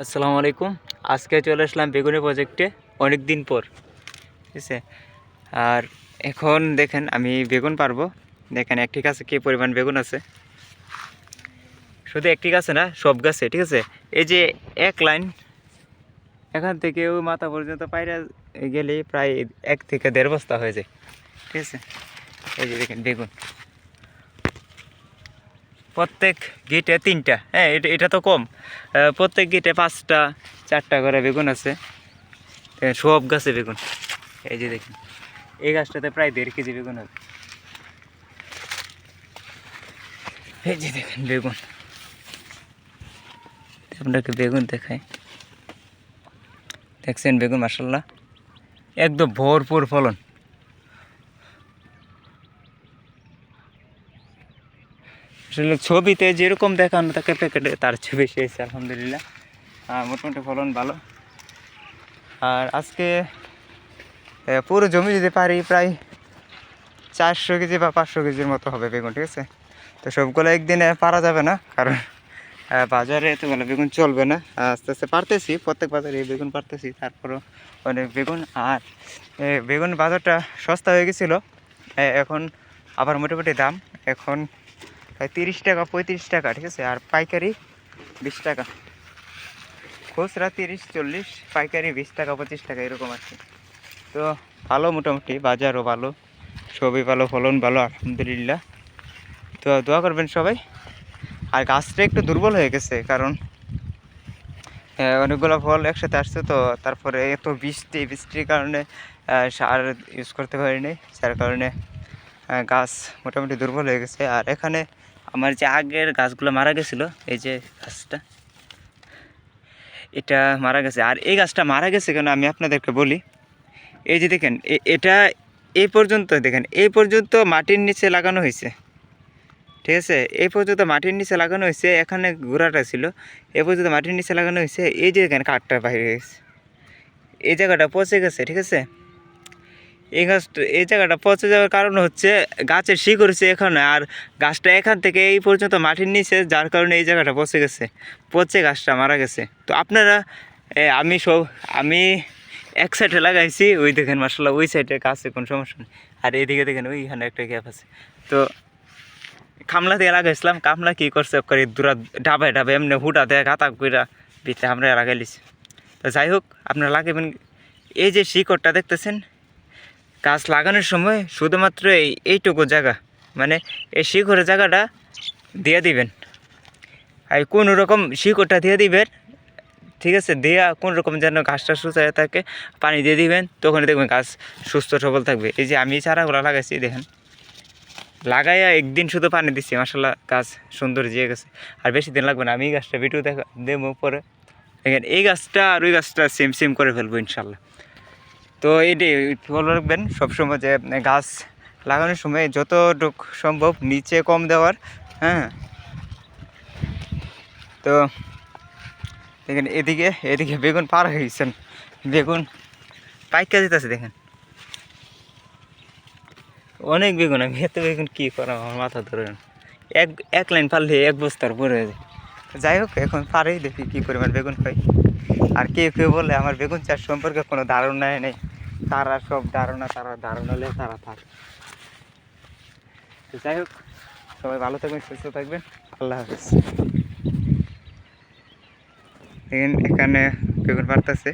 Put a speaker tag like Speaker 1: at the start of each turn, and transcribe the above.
Speaker 1: আসসালামু আলাইকুম। আজকে চলে আসলাম বেগুনের প্রজেক্টে অনেক দিন পর, ঠিক আছে। আর এখন দেখেন আমি বেগুন পারবো। দেখেন একটি গাছে কী পরিমাণ বেগুন আছে, শুধু একটি গাছে না, সব গাছে, ঠিক আছে। এই যে এক লাইন এখান থেকে ওই মাথা পর্যন্ত পায়রা গেলে প্রায় 1 থেকে 1.5 বস্তা হয়ে যায়, ঠিক আছে। এই যে দেখেন বেগুন প্রত্যেক গিটে 3টা, হ্যাঁ এটা তো কম, প্রত্যেক গিটে 5টা 4টা করে বেগুন আছে। সব গাছে বেগুন। এই যে দেখুন, এই গাছটাতে প্রায় 1.5 কেজি বেগুন হবে। এই যে দেখেন বেগুন, আপনাকে বেগুন দেখাই। দেখছেন বেগুন, মাশাআল্লাহ একদম ভরপুর ফলন। আসলে ছবিতে যেরকম দেখানো থাকে প্যাকেটে তার চেয়ে বেশি হয়েছে আলহামদুলিল্লাহ। মোটামুটি ফলন ভালো। আর আজকে পুরো জমি যদি পারি প্রায় 400 কেজি বা 500 কেজির মতো হবে বেগুন, ঠিক আছে। তো সবগুলো একদিনে পারা যাবে না, কারণ বাজারে এতগুলো বেগুন চলবে না। আস্তে আস্তে পারতেছি, প্রত্যেক বাজারে বেগুন পারতেছি, তারপরও অনেক বেগুন। আর বেগুন বাজারটা সস্তা হয়ে গেছিলো, এখন আবার মোটামুটি দাম এখন 30 টাকা 35 টাকা, ঠিক আছে। আর পাইকারি 20 টাকা, খুচরা 30-40, পাইকারি 20 টাকা 25 টাকা এরকম আছে। তো ভালো, মোটামুটি বাজারও ভালো, সবই ভালো, ফলন ভালো আলহামদুলিল্লাহ। তো দোয়া করবেন সবাই। আর গাছটা একটু দুর্বল হয়ে গেছে, কারণ অনেকগুলো ফল একসাথে আসছে, তো তারপরে এত বৃষ্টির কারণে সার ইউজ করতে পারিনি, যার কারণে গাছ মোটামুটি দুর্বল হয়ে গেছে। আর এখানে আমার যে আগের গাছগুলো মারা গেছিলো, এই যে গাছটা এটা মারা গেছে। আর এই গাছটা মারা গেছে কেন আমি আপনাদেরকে বলি। এই যে দেখেন, এটা এই পর্যন্ত দেখেন, এই পর্যন্ত মাটির নিচে লাগানো হয়েছে, ঠিক আছে। এই পর্যন্ত মাটির নিচে লাগানো হয়েছে, এখানে গোড়াটা ছিল, এই পর্যন্ত মাটির নিচে লাগানো হয়েছে। এই যে দেখেন কাঠটা বাইরে গেছে, এই জায়গাটা পচে গেছে, ঠিক আছে। এই জায়গাটা পচে যাওয়ার কারণ হচ্ছে গাছের শিকড় হচ্ছে এখানে, আর গাছটা এখান থেকে এই পর্যন্ত মাটির নিচে, যার কারণে এই জায়গাটা পচে গেছে, পচে গাছটা মারা গেছে। তো আপনারা আমি এক সাইডে লাগাইছি, ওই দেখেন মাশাআল্লাহ ওই সাইডে গাছে কোনো সমস্যা নেই। আর এইদিকে দেখেন ওইখানে একটা গ্যাপ আছে। তো খামলা দিয়ে লাগাইছিলাম, কামলা কী করছে করে দূরা ডাবায় ডাবে এমনি হুটা দেয় গাতা কইরা ভিতরে আমরা লাগাই লিছি। তো যাই হোক, আপনারা লাগাবেন। এই যে শিকড়টা দেখতেছেন, গাছ লাগানোর সময় শুধুমাত্র এইটুকু জায়গা, মানে এই শিকড়ের জায়গাটা দিয়ে দিবেন। আর কোনো রকম শিকড়টা দিয়ে দিবেন, ঠিক আছে। দেওয়া কোনো রকম যেন ঘাসটা সুচায় থাকে, পানি দিয়ে দিবেন, তখনই দেখবেন গাছ সুস্থ সবল থাকবে। এই যে আমি চারাগুলো লাগাইছি দেখেন, লাগাইয়া একদিন শুধু পানি দিচ্ছি, মাশাআল্লাহ গাছ সুন্দর জিয়ে গেছে। আর বেশি দিন লাগবে না, আমি এই গাছটা ভিডিও দেবো পরে। দেখেন এই গাছটা আর ওই গাছটা সেম সেম করে ফেলবো ইনশাল্লাহ। তো এইটাই ফলো রাখবেন সবসময়, যে গাছ লাগানোর সময় যতটুকু সম্ভব নিচে কম দেওয়ার, হ্যাঁ। তো দেখেন এদিকে বেগুন পার হয়ে গেছেন, বেগুন পাইকা যেতেছে দেখেন, অনেক বেগুন। আমি এত বেগুন কী করা, আমার মাথা ধরে না। এক লাইন পারলে 1 বস্তার উপরে হয়ে যায়। যাই হোক, এখন পারেই দেখি কী পরিমাণ বেগুন পাই। আর কেউ বলে আমার বেগুন চাষ সম্পর্কে কোনো ধারণাই নেই, তারা সব তারা ধারণা হলে তারা থাক। তো যাই হোক, সবাই ভালো থাকবেন, সুস্থ থাকবেন, আল্লাহ হাফেজ। দেখেন এখানে বেগুন পারতেছে।